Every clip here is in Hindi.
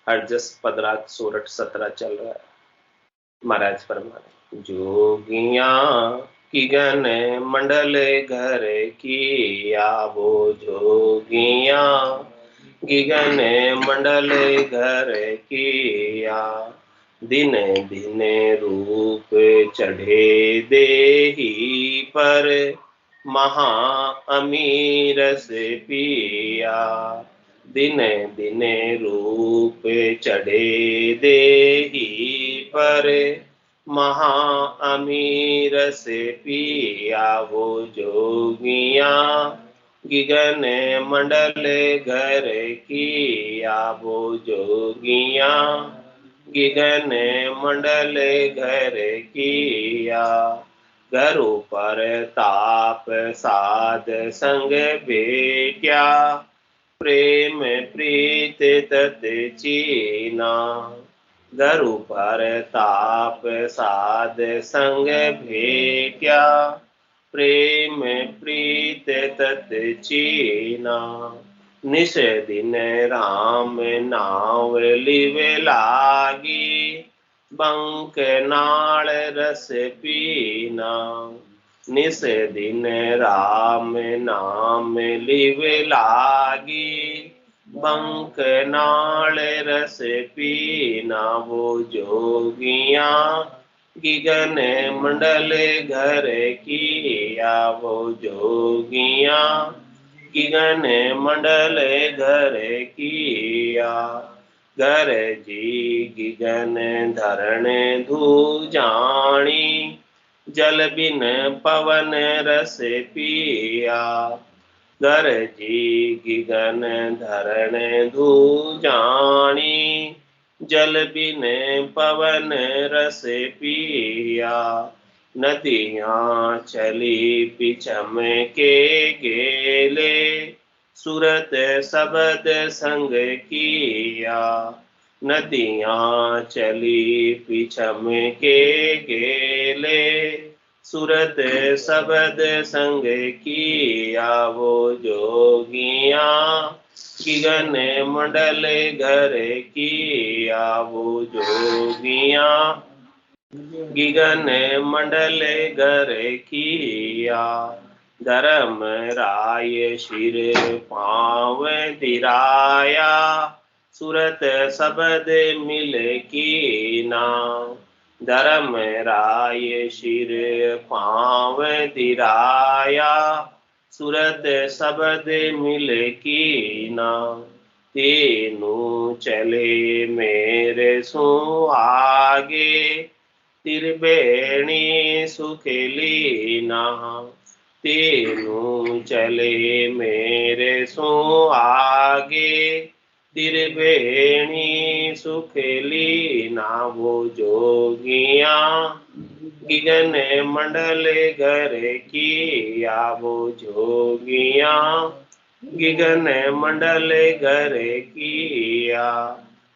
अर्जस पदरात सोरठ 17 चल रहा है। महाराज फरमाने, जोगिया की गन मंडल घर किया, वो जोगिया की गन मंडल घर किया, दिन दिन रूप चढ़े देही पर, महा अमीर से पिया, दिन दिन रूप चढ़े देही पर, महा अमीर से पिया, वो जोगिया गिगन मंडल घर किया, वो जोगिया गिगन मंडल घर किया, घर पर ताप साध संग भेट्या, प्रेम प्रीत तत चीना, घर पर ताप साध संग भेट्या, प्रेम प्रीत तत चीना, निश दिन राम नाव लिवे लागी, बंक नाल रस पीना, निस दिन राम नाम लिवे लागी, बंक नाल रस पीना, वो जोगिया गिगन मंडल घर किया, वो जोगिया गिगन मंडल घर किया, घर जी गिगन धरण धू जानी, जल बिन पवन रस पिया, घर जी गिगन धरण धू जानी, जल बिन पवन रस पिया, नदियाँ चली पिछम के गेले, सूरत शबद संग किया, नदियाँ चली पिछम के गेले, सूरत शबद संग किया, वो जोगिया गिगन मंडल घर किया, वो जोगिया गिगन मंडल घर किया, धर्म राय शिर पाँव दिराया, सूरत शबद मिल कीना, धर्म राय शिर पाँव दिराया, सूरत शबद मिल कीना, तेनु चले मेरे सु आगे, तिरबेणी सुखेलीना, तेनु चले मेरे सु आगे, तिरबेणी सुखेलीना, वो जोगिया गिगन मंडल घर किया, वो जोगिया गिगन मंडल घर किया,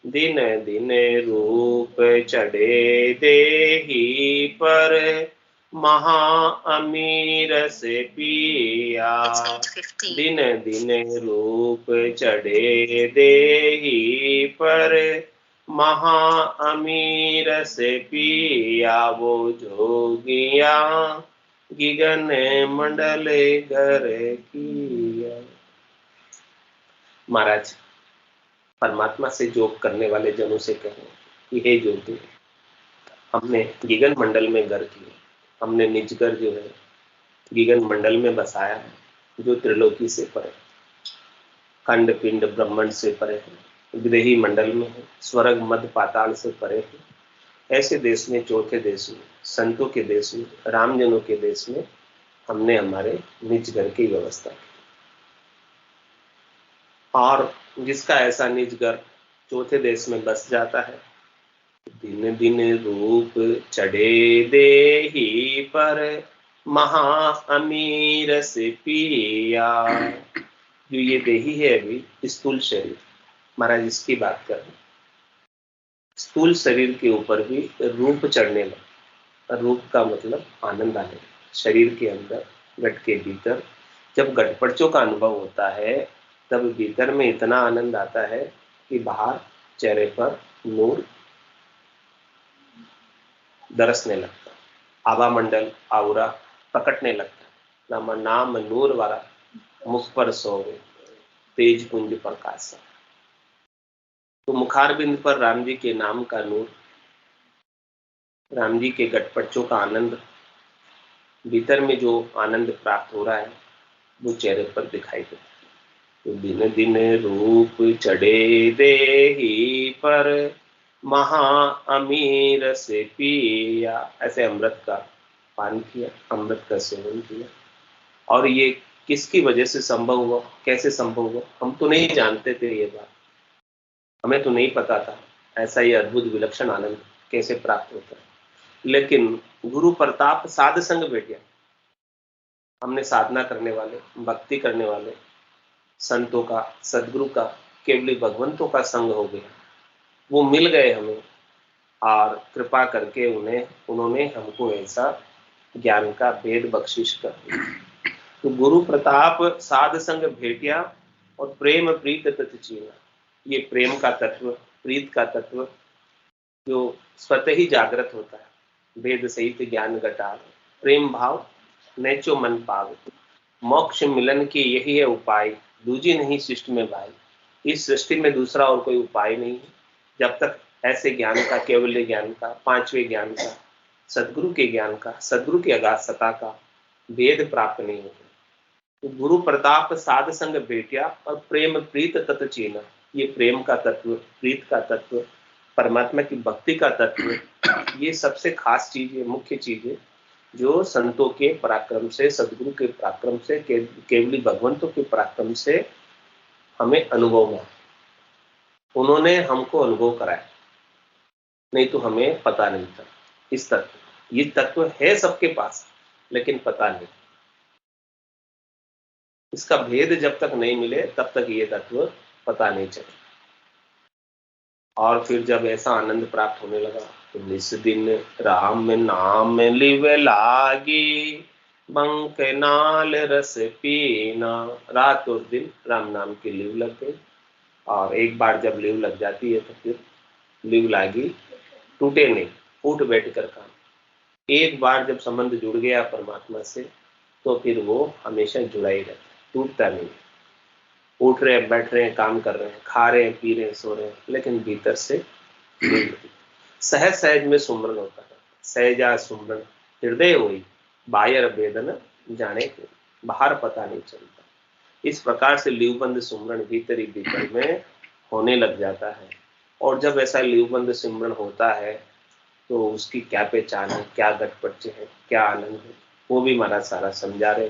दिन दिन रूप चढ़े देही पर, महा अमीर से पिया, दिन दिन रूप चढ़े देही पर, महा अमीर से पिया, वो जोगिया गिगन मंडल घर किया। महाराज परमात्मा से जोग करने वाले जनों से कहें कि हे जोगी, हमने गिगन मंडल में घर किए, हमने निज घर जो है गिगन मंडल में बसाया है, जो त्रिलोकी से परे, खंड पिंड ब्रह्मांड से परे है, ग्रही मंडल में है, स्वर्ग मध्य पाताल से परे है। ऐसे देश में, चौथे देश में, संतों के देश में, रामजनों के देश में हमने हमारे निज घर की व्यवस्था की, और जिसका ऐसा निज घर चौथे देश में बस जाता है, दिन दिन रूप चढ़े देही पर, महा अमीर से पिया। जो ये देही है अभी स्थूल शरीर, महाराज इसकी बात कर रहे हैं, स्थूल शरीर के ऊपर भी रूप चढ़ने लगा। रूप का मतलब आनंद आने लगा। शरीर के अंदर, घट के भीतर जब घटपड़चों का अनुभव होता है, तब भीतर में इतना आनंद आता है कि बाहर चेहरे पर नूर दरसने लगता, आभा मंडल आउरा प्रकटने लगता। नाम नाम नूर वाला मुख पर सोवे तेज पुंज प्रकाश। तो मुखारबिंद पर राम जी के नाम का नूर, राम जी के गटपटचों का आनंद, भीतर में जो आनंद प्राप्त हो रहा है वो चेहरे पर दिखाई देता है। तो दिन दिन रूप चढ़े देहि पर महा अमीर से पिया, ऐसे अमृत का पान किया, अमृत का सेवन किया। और ये किसकी वजह से संभव हुआ, कैसे संभव हुआ, हम तो नहीं जानते थे ये बात, हमें तो नहीं पता था ऐसा ये अद्भुत विलक्षण आनंद कैसे प्राप्त होता है। लेकिन गुरु प्रताप साध संग भेटिया, हमने साधना करने वाले, भक्ति करने वाले संतों का, सदगुरु का, केवली भगवंतों का संग हो गया, वो मिल गए हमें और कृपा करके उन्होंने हमको ऐसा ज्ञान का भेद बख्शिश कर दिया। तो गुरु प्रताप साध संग भेटिया और प्रेम प्रीत तत् चीना, ये प्रेम का तत्व, प्रीत का तत्व जो स्वतः ही जागृत होता है, वेद सहित ज्ञान घटार, प्रेम भाव नेचो मन पाव, मोक्ष मिलन की यही है उपाय, दूजी नहीं सृष्टि में भाई। इस सृष्टि में दूसरा और कोई उपाय नहीं है जब तक ऐसे ज्ञान का, केवल ज्ञान का, पांचवें ज्ञान का, सदगुरु के ज्ञान का, सदगुरु की अगाध सत्ता का वेद प्राप्त नहीं होता। तो गुरु प्रताप साध संग भेटिया और प्रेम प्रीत तत्व चीना, ये प्रेम का तत्व, प्रीत का तत्व, परमात्मा की भक्ति का तत्व, ये सबसे खास चीज है, मुख्य चीज है जो संतों के पराक्रम से, सदगुरु के पराक्रम से, केवली भगवंतों के पराक्रम से हमें अनुभव में, उन्होंने हमको अनुभव कराया, नहीं तो हमें पता नहीं था इस तत्व। ये तत्व है सबके पास लेकिन पता नहीं, इसका भेद जब तक नहीं मिले तब तक ये तत्व पता नहीं चले। और फिर जब ऐसा आनंद प्राप्त होने लगा तो निस दिन राम नाम लिव लागी, बंक नाल रस पीना, रात और दिन राम नाम की लिव लग गई। और एक बार जब लिव लग जाती है तो फिर लिव लागी, टूटे नहीं, उठ बैठ कर काम। एक बार जब संबंध जुड़ गया परमात्मा से तो फिर वो हमेशा जुड़ा ही रहता, टूटता नहीं। उठ रहे हैं, बैठ रहे हैं, काम कर रहे हैं, खा रहे हैं, पी रहे हैं, सो रहे हैं, लेकिन भीतर से सहज सहज में सुमरन होता है। सहजा सुमरन हृदय हुई, बाहर भेदन जाने को, बाहर पता नहीं चलता। इस प्रकार से लिवबंद सुमरन भीतर ही भीतर में होने लग जाता है। और जब ऐसा लिवबंद सुमरन होता है तो उसकी क्या पहचान है, क्या गटपट है, क्या आनंद है, वो भी महाराज सारा समझा रहे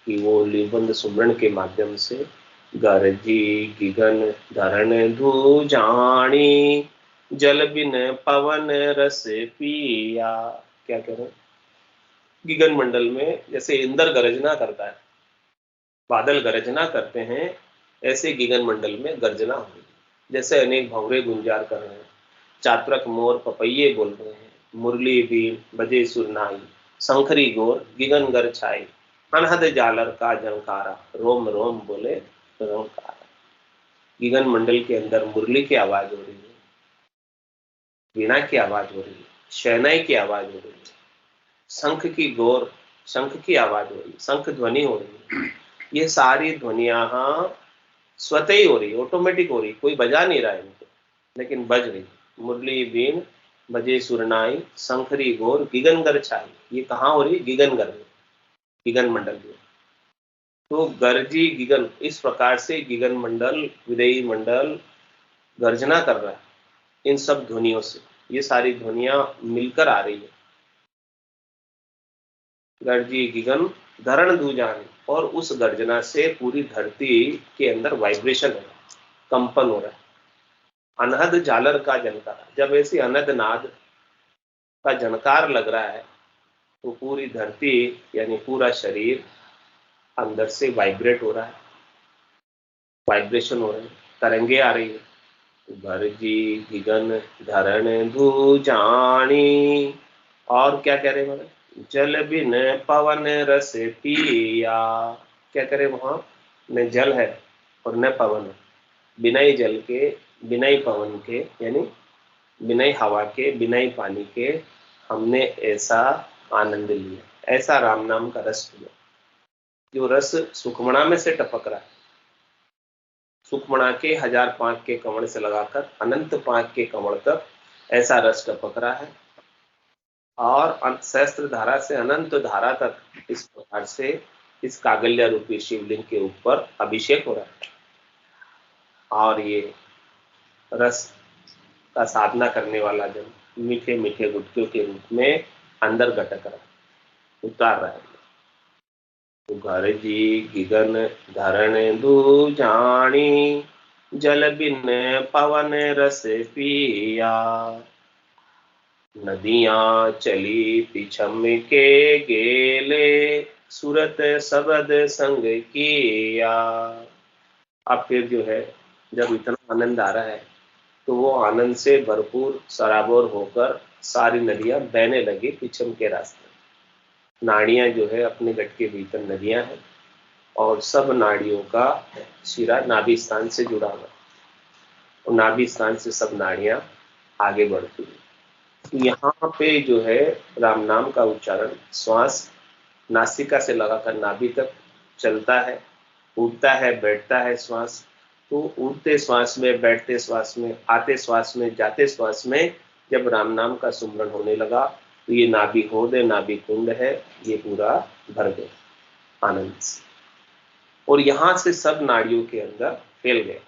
कि वो लिवबंद सुमरन के माध्यम से गरजी गिगन धरण धू जानी, जल बिन पवन रस पिया। क्या कह रहे हैं, गिगन मंडल में जैसे इंद्र गर्जना करता है, बादल गर्जना करते हैं, ऐसे गिगन मंडल में गर्जना हो रही, जैसे अनेक भंवरे गुंजार कर रहे हैं, चातरक मोर पपैये बोल रहे हैं, मुरली बीन बजे सुरनाई, शंखरी गोर गिगन गर छाई, अनहद जालर का झंकारा, रोम रोम बोले रोमकारा। गिगन मंडल के अंदर मुरली की आवाज हो रही है, वीणा की आवाज हो रही है, शहनाई की आवाज हो रही है, शंख की गोर, शंख की आवाज हो रही है, शंख ध्वनि हो रही है। ये सारी ध्वनियां स्वतः ही हो रही, ऑटोमेटिक हो रही, कोई बजा नहीं रहा है इनको, लेकिन बज रही। मुरली बीन बजे सुरनाई, शंखरी गोर गिगनगर छाई, ये कहाँ हो रही, गिगनगर में, गिगन मंडल में। तो गर्जी गिगन, इस प्रकार से गिगन मंडल, विदेही मंडल गर्जना कर रहा है इन सब ध्वनियों से, ये सारी ध्वनियां मिलकर आ रही है। गर्जी गिगन धरण धूजान, और उस गर्जना से पूरी धरती के अंदर वाइब्रेशन हो रहा है, कंपन हो रहा है। अनहद झालर का झनकार, जब ऐसी अनहद नाद का झनकार लग रहा है तो पूरी धरती यानी पूरा शरीर अंदर से वाइब्रेट हो रहा है, वाइब्रेशन हो रहा है, तरंगे आ रही है। गर्जी गिगन धरण धू जानी, और क्या कह रहे हैं, जल बिन पवन रस पिया। क्या करे, वहां न जल है और न पवन है, बिना ही जल के बिना ही पवन के, यानी बिना ही हवा के, बिना ही पानी के हमने ऐसा आनंद लिया, ऐसा राम नाम का रस लिया। जो रस सुखमणा में से टपक रहा है, सुखमणा के 1000 पांक के कमल से लगाकर अनंत पांक के कमल तक ऐसा रस टपक रहा है, और सहस्त्र धारा से अनंत धारा तक इस प्रकार से इस कागल्य रूपी शिवलिंग के ऊपर अभिषेक हो रहा है। और ये रस का साधना करने वाला जन मीठे मीठे गुटकियों के रूप में अंदर गटक रहा है, उतार रहा है। घर जी गिगन धरण दू जानी, जल बिन पवन रस पिया। नदियां चली पिछम के गेले, सूरत सबद संग किया। अब फिर जो है जब इतना आनंद आ रहा है तो वो आनंद से भरपूर सराबोर होकर सारी नदियां बहने लगी पिछम के रास्ते। नाड़ियां जो है अपने गट के भीतर नदियां हैं, और सब नाड़ियों का शिरा नाभि स्थान से जुड़ा हुआ है, और नाभि स्थान से सब नाड़ियां आगे बढ़ती है। यहाँ पे जो है राम नाम का उच्चारण श्वास नासिका से लगाकर नाभि तक चलता है, उठता है, बैठता है श्वास। तो उठते श्वास में, बैठते श्वास में, आते श्वास में, जाते श्वास में जब राम नाम का सुमरण होने लगा तो ये नाभि हृदय, नाभि कुंड है, ये पूरा भर गया आनंद से, और यहां से सब नाड़ियों के अंदर फैल गए।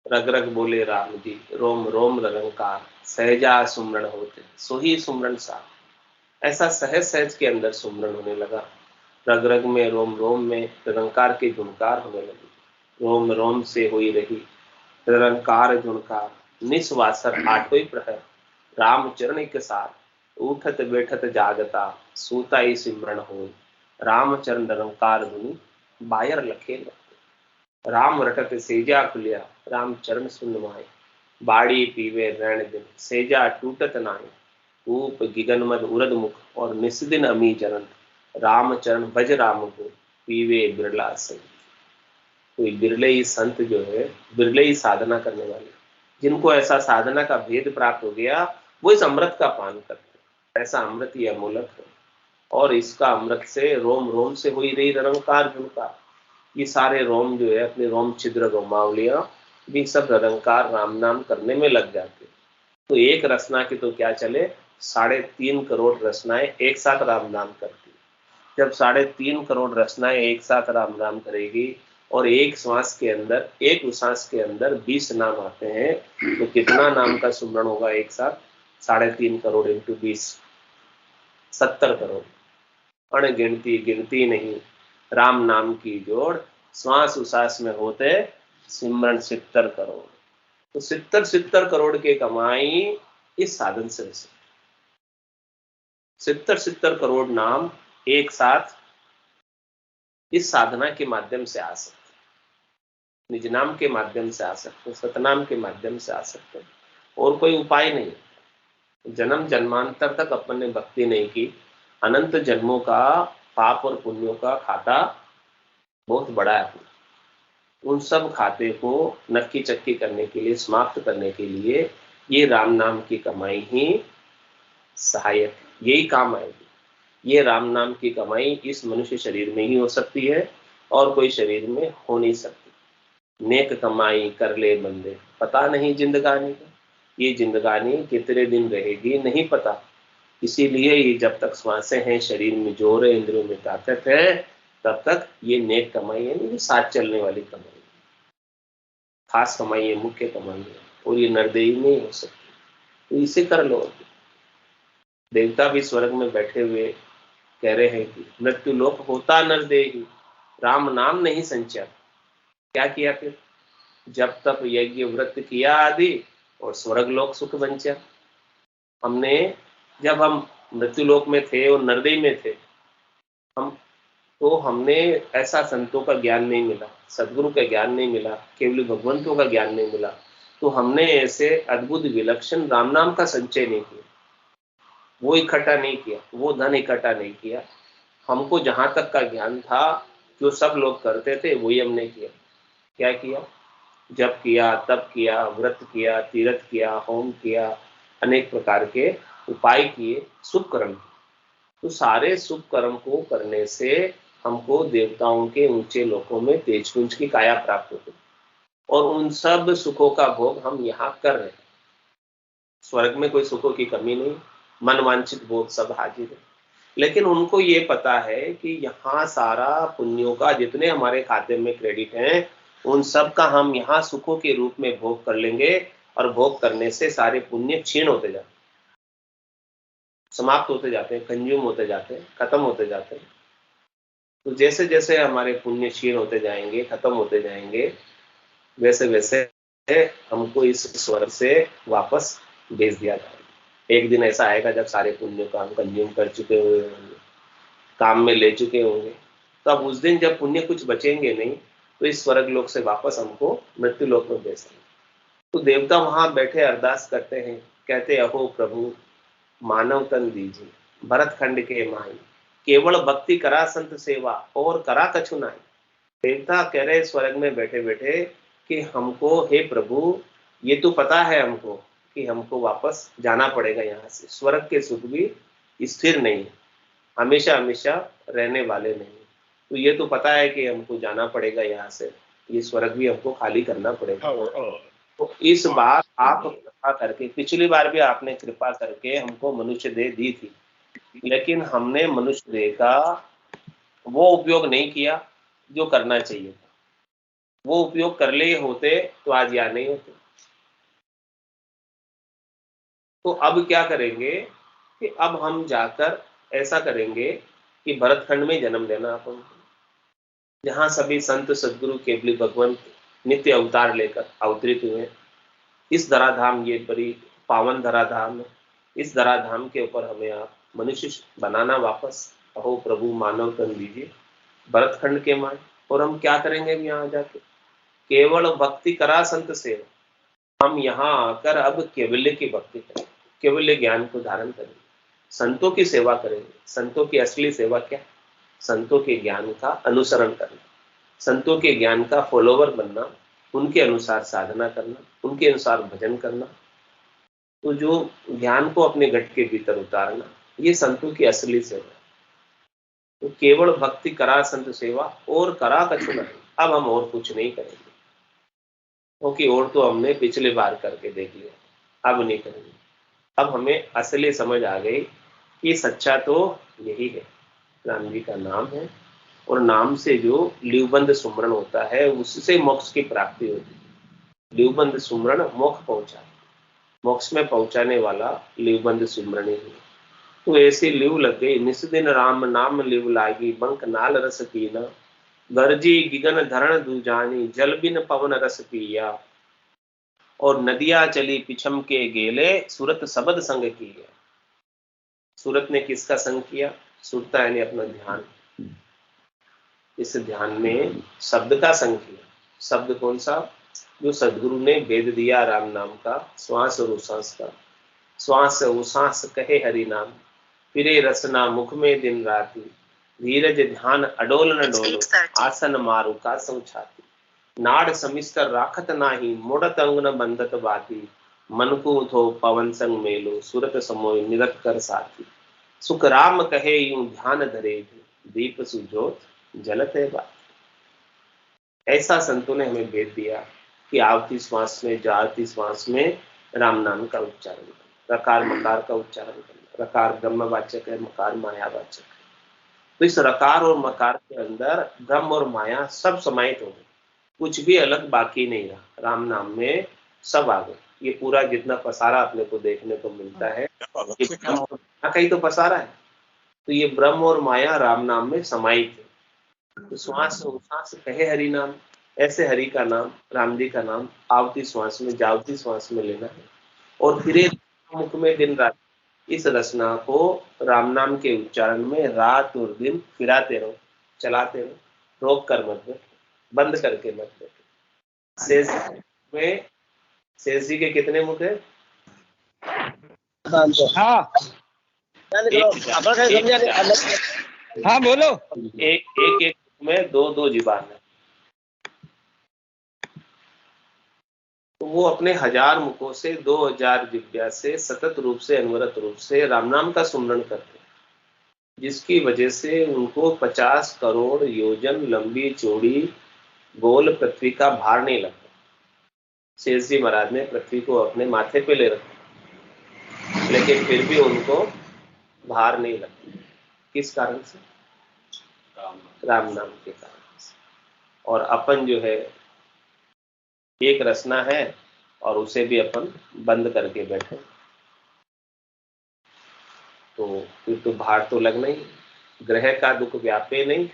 रग रग बोले राम जी, रोम रोम रंकार, सहजा सुमरण होते सो ही सुमरण सा। ऐसा सहज सहज के अंदर सुमरण होने लगा। रग रग में, रोम रोम में रंकार के झुनकार होने लगे। रोम रोम से हुई रही रंकार झुनकार, निस्वासर आठों प्रहर, राम चरण के साथ उठत बैठत जागता, सूता ही सिमरण हो। राम चरण रंकार धुनि, बायर लखे लगे। राम रटत सेजा खुलिया, राम चरण सुन माए। बाड़ी पीवे रैण दिन, सेजा टूटत नाय। ऊप गिगन मद उरद मुख, और निस्दिन अमी चरण। राम चरण भज राम को, पीवे बिरला संत। कोई बिरले ही संत जो है, बिरले ही साधना करने वाले, जिनको ऐसा साधना का भेद प्राप्त हो गया, वो इस अमृत का पान करते हैं। ऐसा अमृत ये अमूलक है, और इसका अमृत से रोम रोम से हुई रही रंकार झुनकार, ये सारे रोम जो है अपने रोम छिद्र रोमावलियां भी सब रंकार राम नाम करने में लग जाते। तो एक रचना की तो क्या चले, 3.5 करोड़ रचनाएं एक साथ राम नाम करती। जब 3.5 करोड़ रचनाएं एक साथ राम नाम करेगी, और एक श्वास के अंदर, एक उश्वास के अंदर 20 नाम आते हैं, तो कितना नाम का सुमरण होगा एक साथ? 3.5 करोड़ इंटू 20, 70 करोड़। अणगिनती गिनती नहीं, राम नाम की जोड़, श्वास उश्वास में होते सिमरण 70 करोड़। तो 70 करोड़ के कमाई इस साधन से 70 करोड़ नाम एक साथ इस साधना के माध्यम से आ सकते, निज नाम के माध्यम से आ सकते, सतनाम के माध्यम से आ सकते, और कोई उपाय नहीं। जन्म जन्मांतर तक अपन ने भक्ति नहीं की, अनंत जन्मों का पाप और पुण्यों का खाता बहुत बड़ा है। उन सब खाते को नक्की चक्की करने के लिए, समाप्त करने के लिए ये राम नाम की कमाई ही सहायक, यही काम आएगी। ये राम नाम की कमाई इस मनुष्य शरीर में ही हो सकती है, और कोई शरीर में हो नहीं सकती। नेक कमाई कर ले बंदे, पता नहीं जिंदगानी का, ये जिंदगानी कितने दिन रहेगी नहीं पता। इसीलिए ये जब तक श्वासें हैं, शरीर में जोर है, इंद्रियों में ताकत है, तब तक ये नेक कमाई है, नहीं साथ चलने वाली कमाई, खास कमाई है, मुख्य कमाई है, और ये नरदेही नहीं हो सकती। तो इसे कर लो। देवता भी स्वर्ग में बैठे हुए कह रहे हैं कि मृत्यु लोक होता नरदेही, राम नाम नहीं संचय। क्या किया फिर? जब तप यज्ञ व्रत किया आदि, और स्वर्ग लोक सुख बंचा। हमने, जब हम मृत्यु लोक में थे और नरदेही में थे, हमने ऐसा संतों का ज्ञान नहीं मिला, सदगुरु का ज्ञान नहीं मिला, केवल भगवंतों का ज्ञान नहीं मिला, तो हमने ऐसे अद्भुत विलक्षण राम नाम का संचय नहीं किया, वो इकट्ठा नहीं किया, वो धन इकट्ठा नहीं किया। हमको जहां तक का ज्ञान था, जो सब लोग करते थे, वही हमने किया। क्या किया? जप किया, तप किया, व्रत किया, तीर्थ किया, होम किया, अनेक प्रकार के उपाय किए, शुभ कर्म। तो सारे शुभ कर्म को करने से हमको देवताओं के ऊंचे लोकों में तेजपुंज की काया प्राप्त होती, और उन सब सुखों का भोग हम यहाँ कर रहे हैं। स्वर्ग में कोई सुखों की कमी नहीं, मन वांछित भोग सब हाजिर है। लेकिन उनको ये पता है कि यहाँ सारा पुण्यों का जितने हमारे खाते में क्रेडिट हैं, उन सब का हम यहाँ सुखों के रूप में भोग कर लेंगे, और भोग करने से सारे पुण्य क्षीण होते जाते, समाप्त होते जाते हैं, कंज्यूम होते जाते हैं, खत्म होते जाते हैं। तो जैसे जैसे हमारे पुण्य क्षीण होते जाएंगे, खत्म होते जाएंगे, वैसे वैसे हमको इस स्वर्ग से वापस भेज दिया जाएगा। एक दिन ऐसा आएगा जब सारे पुण्यों का हम कंज्यूम कर चुके हुए होंगे, काम में ले चुके होंगे, तो अब उस दिन जब पुण्य कुछ बचेंगे नहीं, तो इस स्वर्ग लोक से वापस हमको मृत्यु लोक में भेज देंगे। तो देवता वहां बैठे अरदास करते हैं, कहते अहो प्रभु मानव तन दीजिए, भरत खंड के माई, केवल भक्ति करा संत सेवा, और करा कछु नाई। देवता कह रहे स्वर्ग में बैठे बैठे कि हमको, हे प्रभु, ये तो पता है हमको कि हमको वापस जाना पड़ेगा यहाँ से। स्वर्ग के सुख भी स्थिर नहीं, हमेशा हमेशा रहने वाले नहीं। तो ये तो पता है कि हमको जाना पड़ेगा यहाँ से, ये स्वर्ग भी हमको खाली करना पड़ेगा। तो इस बार आप कृपा करके, पिछली बार भी आपने कृपा करके हमको मनुष्य देह दी थी, लेकिन हमने मनुष्य देह का वो उपयोग नहीं किया जो करना चाहिए था। वो उपयोग कर ले होते तो आज यहाँ नहीं होते। तो अब क्या करेंगे कि अब हम जाकर ऐसा करेंगे कि भरतखंड में जन्म लेना अपन, जहाँ सभी संत सदगुरु केवली भगवंत नित्य अवतार लेकर अवतरित हुए। इस धराधाम, ये बड़ी पावन धराधाम है, इस धराधाम के ऊपर हमें आप मनुष्य बनाना वापस। अहो प्रभु मानव तन दीजिए, भरतखंड के मान। और हम क्या करेंगे यहाँ जाके, केवल भक्ति करा संत सेवा। हम यहाँ आकर अब केवल्य की भक्ति करेंगे, केवल्य ज्ञान को धारण करेंगे, संतों की सेवा करेंगे। संतों की असली सेवा क्या? संतों के ज्ञान का अनुसरण करना, संतों के ज्ञान का फॉलोवर बनना, उनके अनुसार साधना करना, उनके अनुसार भजन करना। तो जो ज्ञान को अपने घट के भीतर उतारना, ये संतों की असली सेवा है। तो केवल भक्ति करा संत सेवा, और करा कछु नहीं। अब हम और कुछ नहीं करेंगे, क्योंकि और तो हमने पिछले बार करके देख लिया, अब नहीं करेंगे। अब हमें असली समझ आ गई कि सच्चा तो यही है, राम जी का नाम है, और नाम से जो लिवबंद सुमरण होता है उससे मोक्ष की प्राप्ति होती है। लिवबंद सुमरण मोक्ष पहुंचा, मोक्ष में पहुंचाने वाला लिवबंद सुमरण ही है। तो ऐसी लिव लग गई, निस दिन राम नाम लिव लागी, बंक नाल रस पीना, गरजी गिगन धरण दूजानी, जल बिन पवन रस पिया, और नदिया चली पिछम के गेले, सूरत सबद संग किया। सूरत ने किसका संग किया? सुरता यानी अपना ध्यान, इस ध्यान में शब्द का संग किया। शब्द कौन सा? जो सदगुरु ने वेद दिया राम नाम का, श्वास और उश्वास का। श्वास उश्वास कहे हरि नाम, फिरे रसना मुख में दिन राति, धीरज ध्यान अडोल न डोलो, आसन मारू का छाती, नाड़ समिस्तर राखत नाही, मुड़त अंग न बंधत बाती, मन को थो पवन संग मेलो, सूरत समोय निरत कर साथी, सुख राम कहे यूं ध्यान धरे, दीप सुजोत जलत है बात। ऐसा संतों ने हमें भेद दिया कि आवती श्वास में, जाती श्वास में राम नाम का उच्चारण करना, रकार मकार का उच्चारण करना। रकार ब्रह्मवाचक है, मकार मायावाचक है। तो इस रकार और मकार के अंदर ब्रह्म और माया सब समाहित हो गए, कुछ भी अलग बाकी नहीं रहा। राम नाम में सब आ गए। ये पूरा जितना पसारा अपने को देखने को मिलता है, ये ब्रह्म और माया का ही तो पसारा है। तो ये ब्रह्म और माया राम नाम में समाहित है। तो श्वास उश्वास कहे हरि नाम, ऐसे हरि का नाम, राम जी का नाम आवती श्वास में, जावती श्वास में लेना है, और फिर मुख में दिन रात इस रचना को राम नाम के उच्चारण में रात और दिन फिराते रहो, चलाते रहो, रोक कर मत बैठो, बंद करके मत बैठो। शेष में, शेष जी के कितने मुख है? हाँ बोलो। एक एक में दो दो जीवान है। तो वो अपने 1000 मुखों से 2000 जिह्वा से सतत रूप से अनवरत रूप से राम नाम का सुमरण करते हैं, जिसकी वजह से उनको 50 करोड़ योजन लंबी चौड़ी गोल पृथ्वी का भार नहीं लगता। शेष जी महाराज ने पृथ्वी को अपने माथे पे ले रखा, लेकिन फिर भी उनको भार नहीं लगता। किस कारण से? राम नाम के कारण से। और अपन जो है एक रचना है और उसे भी अपन बंद करके बैठे, तो फिर तो भार तो लगना ही। ग्रह का दुख व्यापे नहीं,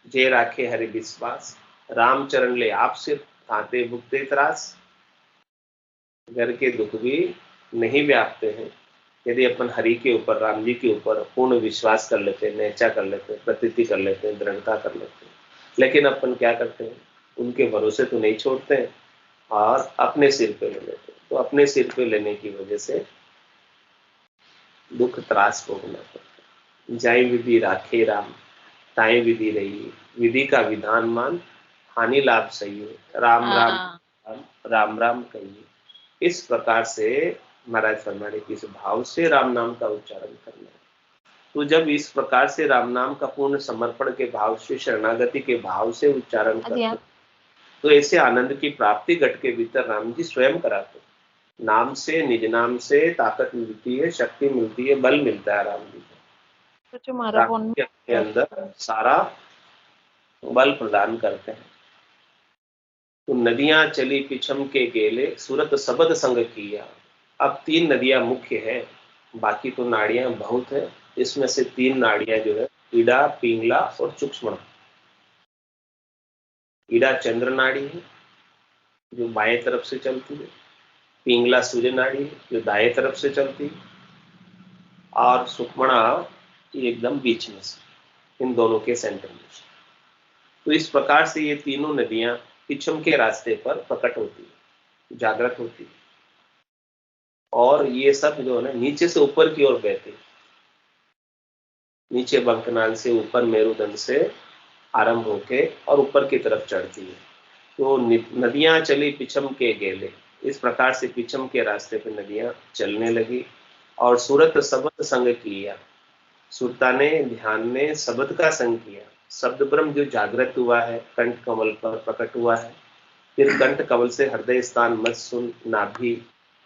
जे राखे हरि विश्वास, रामचरण ले आप सिर ताते भुगते त्रास। घर के दुख भी नहीं व्यापते हैं यदि अपन हरि के ऊपर, राम जी के ऊपर पूर्ण विश्वास कर लेते हैं, नेचा कर लेते हैं, प्रतीति कर लेते हैं, दृढ़ता कर लेते हैं। लेकिन अपन क्या करते हैं, उनके भरोसे तो नहीं छोड़ते हैं और अपने सिर पे ले लेते हैं। तो अपने सिर पे लेने की वजह से दुख त्रास भोगना पड़ता है। जाई विधि राखे राम, ताई विधि रही, विधि का विधान मान, हानि लाभ सही है, राम राम राम राम राम कहिए। इस प्रकार से महाराज फरमाने की इस भाव से राम नाम का उच्चारण करना है। तो जब इस प्रकार से राम नाम का पूर्ण समर्पण के भाव से, शरणागति के भाव से उच्चारण करते, तो ऐसे आनंद की प्राप्ति घट के भीतर राम जी स्वयं कराते। नाम से, निज नाम से ताकत मिलती है, शक्ति मिलती है, बल मिलता है राम जी को। राम जी अपने अंदर सारा बल प्रदान करते हैं। तो नदियां चली पिछम के गेले, सूरत सबद संग किया। अब 3 नदियां मुख्य है, बाकी तो नाड़ियां बहुत है। इसमें से 3 नाड़ियां जो है ईड़ा, पिंगला और चुक्ष्मणा। ईड़ा चंद्र नाड़ी है जो बाएं तरफ से चलती है, पिंगला सूर्य नाड़ी है जो दाएं तरफ से चलती है, और सुक्ष्मणा एकदम बीच में से, इन दोनों के सेंटर में। तो इस प्रकार से ये तीनों नदियां पिछम के रास्ते पर प्रकट होती है, जागृत होती है, और ये सब जो है ना नीचे से ऊपर की ओर बहती है। नीचे बंकनाल से ऊपर मेरुदंड से आरंभ होके और ऊपर की तरफ चढ़ती है। तो नदियां चली पिछम के गेले, इस प्रकार से पिछम के रास्ते पे नदियां चलने लगी। और सूरत शब्द संग किया, सुरता ने, ध्यान ने शब्द का संग किया। शब्द ब्रह्म जो जागृत हुआ है, कंठ कमल पर प्रकट हुआ है, फिर कंठ कमल से हृदय स्थान मत सुन नाभि,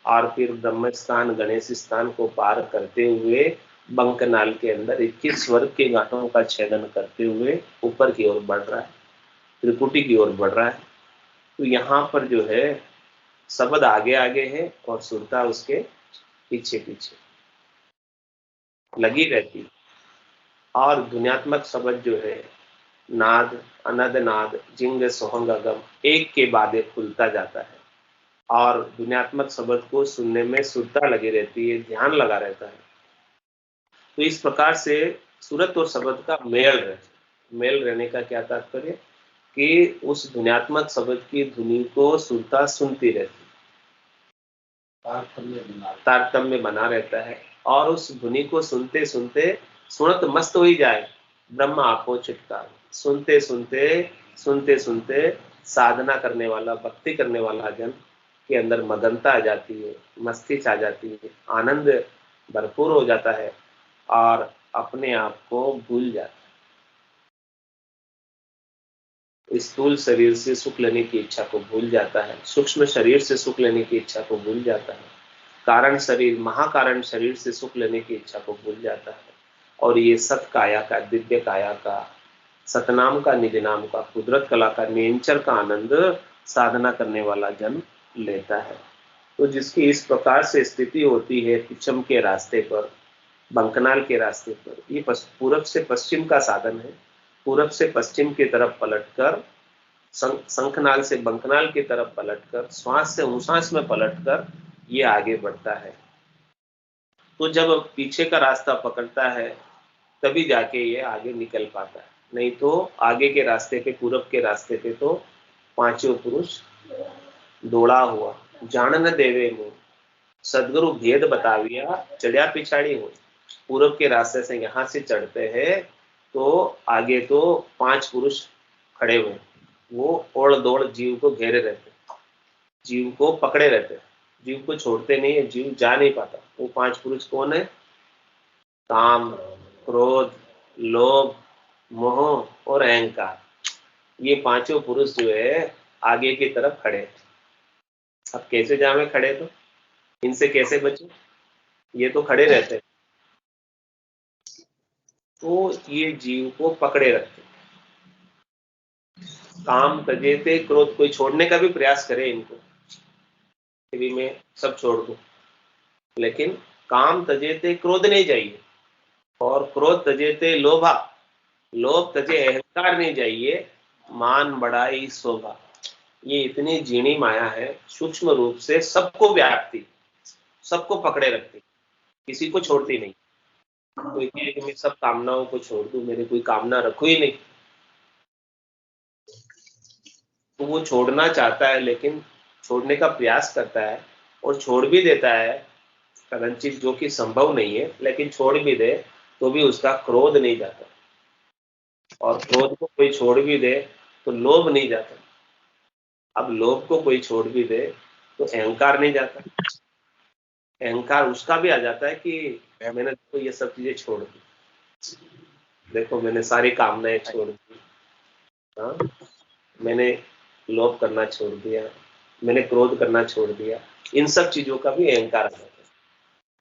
और फिर ब्रह्म स्थान गणेश स्थान को पार करते हुए बंकनाल के अंदर 21 स्वर्ग के गांठों का छेदन करते हुए ऊपर की ओर बढ़ रहा है, त्रिपुटी की ओर बढ़ रहा है। तो यहाँ पर जो है शब्द आगे आगे है और सुरता उसके पीछे पीछे लगी रहती है। और ध्वन्यात्मक शब्द जो है नाद, अनद नाद, जिंग सोहंग अगम, एक के बाद एक खुलता जाता है। और ध्वन्यात्मक शब्द को सुनने में सुरता लगी रहती है, ध्यान लगा रहता है। तो इस प्रकार से सूरत और शब्द का मेल रहने का क्या तात्पर्य, कि उस ध्वन्यात्मक शब्द की ध्वनि को सुरता सुनती रहती है, तारतम्य बना रहता है। और उस ध्वनि को सुनते सुनते सुनत मस्त हो ही जाए, ब्रह्म आपो छिटकार। सुनते सुनते सुनते सुनते साधना करने वाला, भक्ति करने वाला जन के अंदर मगनता आ जाती है, मस्ती आ जाती है, आनंद भरपूर हो जाता है और अपने आप को भूल जाता है। स्थूल शरीर से सुख लेने की इच्छा को भूल जाता है, सूक्ष्म शरीर से सुख लेने की इच्छा को भूल जाता है, कारण शरीर, महाकारण शरीर से सुख लेने की इच्छा को भूल जाता है। और ये सत काया का, दिव्य काया का, सतनाम का, निज नाम का, कुदरत कला का, नेंचर का आनंद साधना करने वाला जन लेता है। तो जिसकी इस प्रकार से स्थिति होती है पिछम के रास्ते पर, बंकनाल के रास्ते पर, ये पूरब से पश्चिम का साधन है। पूरब से पश्चिम की तरफ पलटकर, शंखनाल से बंकनाल की तरफ पलटकर, श्वास से उश्वास में पलटकर ये आगे बढ़ता है। तो जब पीछे का रास्ता पकड़ता है तभी जाके ये आगे निकल पाता है, नहीं तो आगे के रास्ते पे, पूरब के रास्ते पे तो पांचों पुरुष दौड़ा हुआ, जान न देवे मुंह, सदगुरु भेद बताविया, चढ़िया पिछाड़ी हो। पूरब के रास्ते से यहाँ से चढ़ते हैं तो आगे तो 5 पुरुष खड़े हुए, वो ओड़ दौड़ जीव को घेरे रहते, जीव को पकड़े रहते हैं, जीव को छोड़ते नहीं है, जीव जा नहीं पाता। वो 5 पुरुष कौन है? काम, क्रोध, लोभ, मोह और अहंकार। ये पांचों पुरुष जो है आगे की तरफ खड़े हैं। अब कैसे जावे खड़े? तो इनसे कैसे बचे? ये तो खड़े रहते हैं, तो ये जीव को पकड़े रखते। काम तजेते क्रोध, कोई छोड़ने का भी प्रयास करे इनको कि मैं सब छोड़ दूं, लेकिन काम तजेते क्रोध नहीं चाहिए, और क्रोध तजेते लोभा, लोभ तजे अहंकार नहीं चाहिए, मान बढ़ाई शोभा। ये इतनी जीणी माया है, सूक्ष्म रूप से सबको व्यापती, सबको पकड़े रखती, किसी को छोड़ती नहीं। कोई कहे कि मैं सब कामनाओं को छोड़ दूं, मेरे कोई कामना रखो ही नहीं, तो वो छोड़ना चाहता है, लेकिन छोड़ने का प्रयास करता है और छोड़ भी देता है कदाचित, जो कि संभव नहीं है, लेकिन छोड़ भी दे तो भी उसका क्रोध नहीं जाता, और क्रोध को कोई छोड़ भी दे तो लोभ नहीं जाता। अब लोभ को कोई छोड़ भी दे तो अहंकार नहीं जाता। अहंकार उसका भी आ जाता है कि मैंने तो ये सब चीजें छोड़ दी, देखो मैंने सारी कामनाएं छोड़ दी, हाँ, मैंने लोभ करना छोड़ दिया, मैंने क्रोध करना छोड़ दिया। इन सब चीजों का भी अहंकार आ जाता है।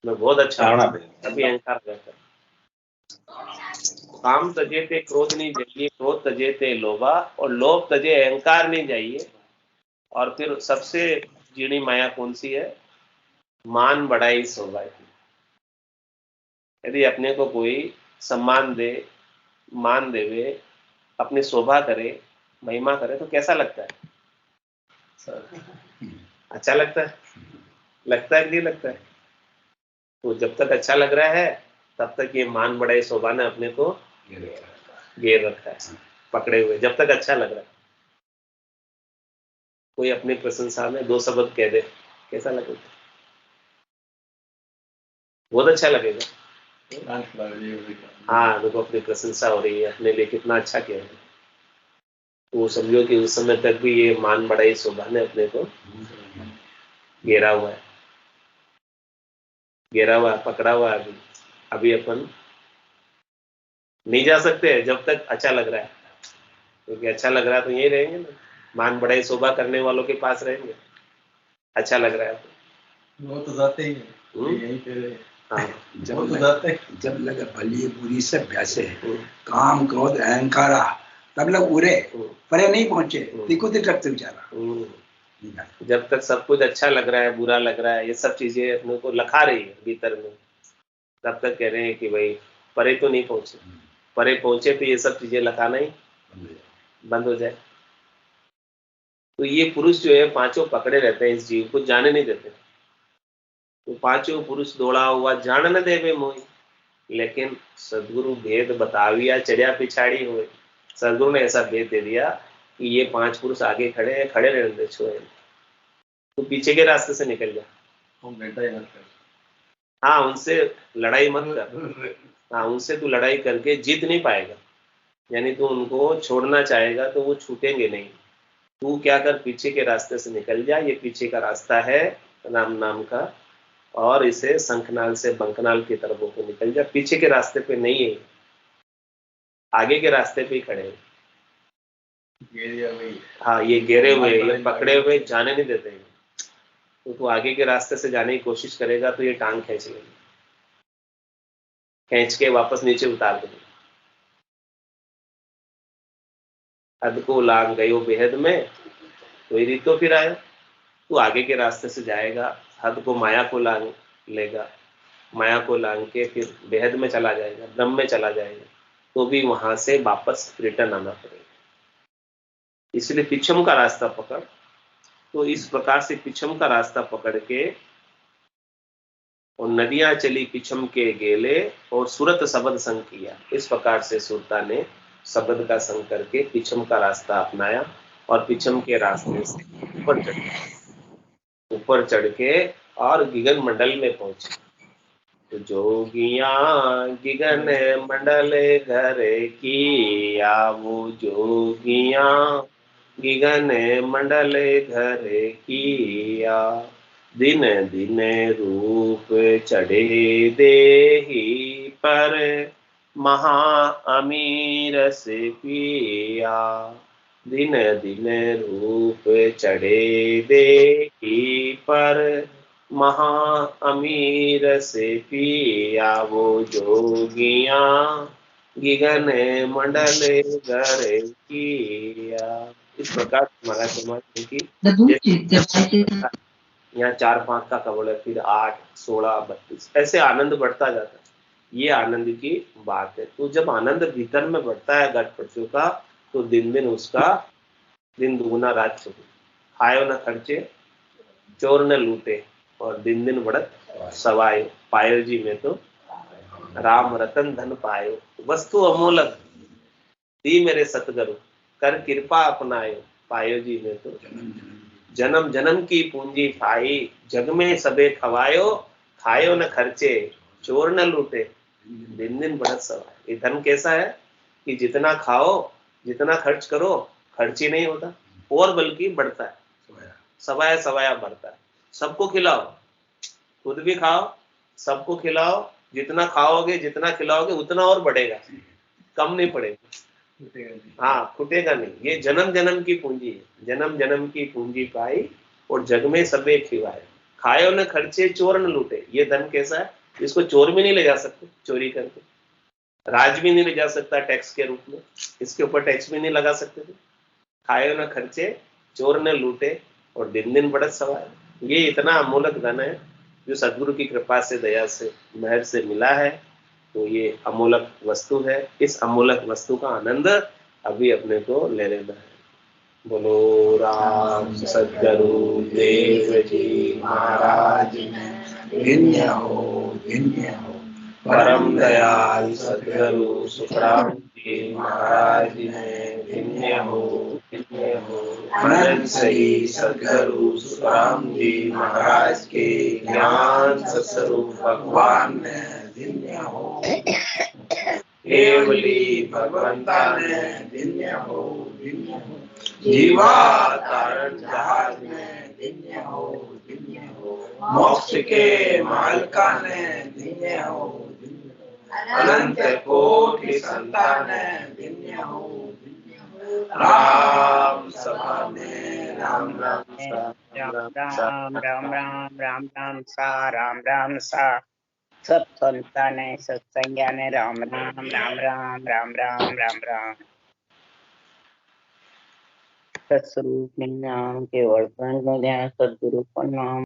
मैं बहुत अच्छा हूं, अभी अहंकार आ जाता है। काम तजे ते क्रोध नहीं चाहिए, क्रोध तजे ते लोभा, और लोभ तजे अहंकार नहीं चाहिए। और फिर सबसे जीणी माया कौन सी है? मान बढ़ाई शोभा। यदि अपने को कोई सम्मान दे, मान देवे, अपनी शोभा करे, महिमा करे, तो कैसा लगता है? अच्छा लगता है? लगता है कि नहीं लगता है? तो जब तक अच्छा लग रहा है तब तक ये मान बढ़ाई शोभा ने अपने को घेर रखा है, पकड़े हुए, जब तक अच्छा लग रहा है। कोई अपनी प्रशंसा में 2 शब्द कह दे, कैसा लगेगा? बहुत अच्छा लगेगा। हाँ, देखो अपनी प्रशंसा हो रही है, अपने लिए कितना अच्छा किया है। तो वो समझो कि उस समय तक भी ये मान बढ़ाई शोभा ने अपने को घेरा हुआ है, घेरा हुआ है, पकड़ा हुआ है। अभी अभी अपन नहीं जा सकते जब तक अच्छा लग रहा है, क्योंकि अच्छा लग रहा है तो यही रहेंगे ना, मान बढ़ाई शोभा करने वालों के पास रहेंगे। अच्छा लग रहा है तो वो तो जाते ही यहीं पे हाँ, जब लगे भली बुरी से प्यासे, काम क्रोध अहंकारा, तब लोग उड़े परे नहीं पहुंचे, दिखो दिख रखते बेचारा। जब तक सब कुछ अच्छा लग रहा है, बुरा लग रहा है, ये सब चीजें अपने को लखा रही है भीतर में, तब तक कह रहे हैं कि भाई परे तो नहीं पहुंचे, परे पहुंचे तो ये सब चीजें लखाना ही बंद हो जाए। तो ये पुरुष जो है पांचों पकड़े रहते हैं, इस जीव को जाने नहीं देते। तो पांचों पुरुष दौड़ा हुआ जान न देवे मोही, लेकिन सदगुरु भेद बताविया चढ़िया पिछाड़ी हुए। सदगुरु ने ऐसा भेद दे दिया कि ये 5 पुरुष आगे खड़े हैं, खड़े रहने दे, छोड़े, तो पीछे के रास्ते से निकल जा। हाँ, उनसे लड़ाई मत कर। हाँ, उनसे तू लड़ाई करके जीत नहीं पाएगा, यानी तू उनको छोड़ना चाहेगा तो वो छूटेंगे नहीं। तू क्या कर, पीछे के रास्ते से निकल जा। ये पीछे का रास्ता है राम नाम का, और इसे शंखनाल से बंकनाल की तरफ होकर निकल जा। पीछे के रास्ते पे नहीं है, आगे के रास्ते पे ही खड़े हैं। हाँ, ये घेरे हुए, ये पकड़े हुए, जाने नहीं देते हैं। तो तू आगे के रास्ते से जाने की कोशिश करेगा तो ये टांग खींच लेंगे, खींच के वापस नीचे उतार देंगे। हद को लांग गयो बेहद में, कोई रीतो फिर आया। तू आगे के रास्ते से जाएगा, हद को माया को लांग लेगा, माया को लांग के फिर बेहद में चला जाएगा, ब्रह्म में चला जाएगा, तो भी वहां से वापस रिटर्न आना पड़ेगा। इसलिए पिछम का रास्ता पकड़। तो इस प्रकार से पिछम का रास्ता पकड़ के, और नदियां चली पिछम के गेले, और सूरत शब्द संग किया। इस प्रकार से सुरता ने शब्द का संग करके पिछम का रास्ता अपनाया, और पिछम के रास्ते से ऊपर चढ़ के और गिगन मंडल में पहुंचे। तो जोगिया गिगन मंडल घर की, वो जोगिया गिगन मंडल घर किया, दिन दिन रूप चढ़े देहि पर, महा अमीर से पिया। दिन दिन रूप चढ़े देहि पर, महा अमीर से पिया। वो जोगिया गिगन मंडल घर किया। इस प्रकार हमारा समाज की यहाँ 4 5 का कवल है, फिर 8 16 32 ऐसे आनंद बढ़ता जाता है। ये आनंद की बात है। तो जब आनंद भीतर में बढ़ता है घट पटु का, तो दिन दिन उसका दिन दुगुना रात चौगुना। खायो न खर्चे चोर न लूटे, और दिन दिन बढ़त सवायो। पायो जी में तो राम रतन धन पायो। वस्तु अमोलक दी मेरे सतगुरु, कर कृपा अपनायो। पायो जी में तो जन्म जन्म की पूंजी पाई, जग में सबे खवायो। खायो न खर्चे चोर न लूटे, दिन दिन बढ़त सवाय। ये धन कैसा है कि जितना खाओ जितना खर्च करो, खर्च ही नहीं होता, और बल्कि बढ़ता है, सवाया सवाया बढ़ता है। सबको खिलाओ, खुद भी खाओ, सबको खिलाओ। जितना खाओगे जितना खिलाओगे उतना और बढ़ेगा, कम नहीं पड़ेगा। हाँ, खुटेगा नहीं। ये जन्म जन्म की पूंजी है। जन्म जन्म की पूंजी पाई, और जग में सबे खिवाए। खायो न खर्चे चोर न लूटे। ये धन कैसा है, इसको चोर भी नहीं ले जा सकते चोरी करके, राज भी नहीं ले जा सकता टैक्स के रूप में, इसके ऊपर टैक्स भी नहीं लगा सकते थे। खायो न खर्चे चोर न लूटे, और दिन दिन बढ़त सवाए। ये इतना अमूलक धन है जो सदगुरु की कृपा से, दया से, मेहर से मिला है। तो ये अमूलक वस्तु है। इस अमूलक वस्तु का आनंद अभी अपने को ले लेना है। बोलो राम सदगुरु देव जी महाराज, धन्य हो, धन्य हो। परम दयाल सदगुरु सुखराम जी महाराज ने धन्य हो, धन्य हो। अनंत सही सदगुरु सुखराम जी महाराज के ज्ञान सत्स्वरूप भगवान ने धन्य हो, केवली भगवंता ने धन्य हो, धन्य हो। जीवा तारण जहाज में धन्य हो, धन्य हो। मोक्ष के मालका ने धन्य हो, अनंत कोटि संतान धन्य हो, धन्य हो। राम सभा में राम राम सा, राम राम सा, राम राम राम राम राम सा, राम राम सा। सत्संताने सत्संगाने राम राम राम राम राम राम राम राम। सत्स्वरूप नाम केवल ध्यान सद्गुरु नाम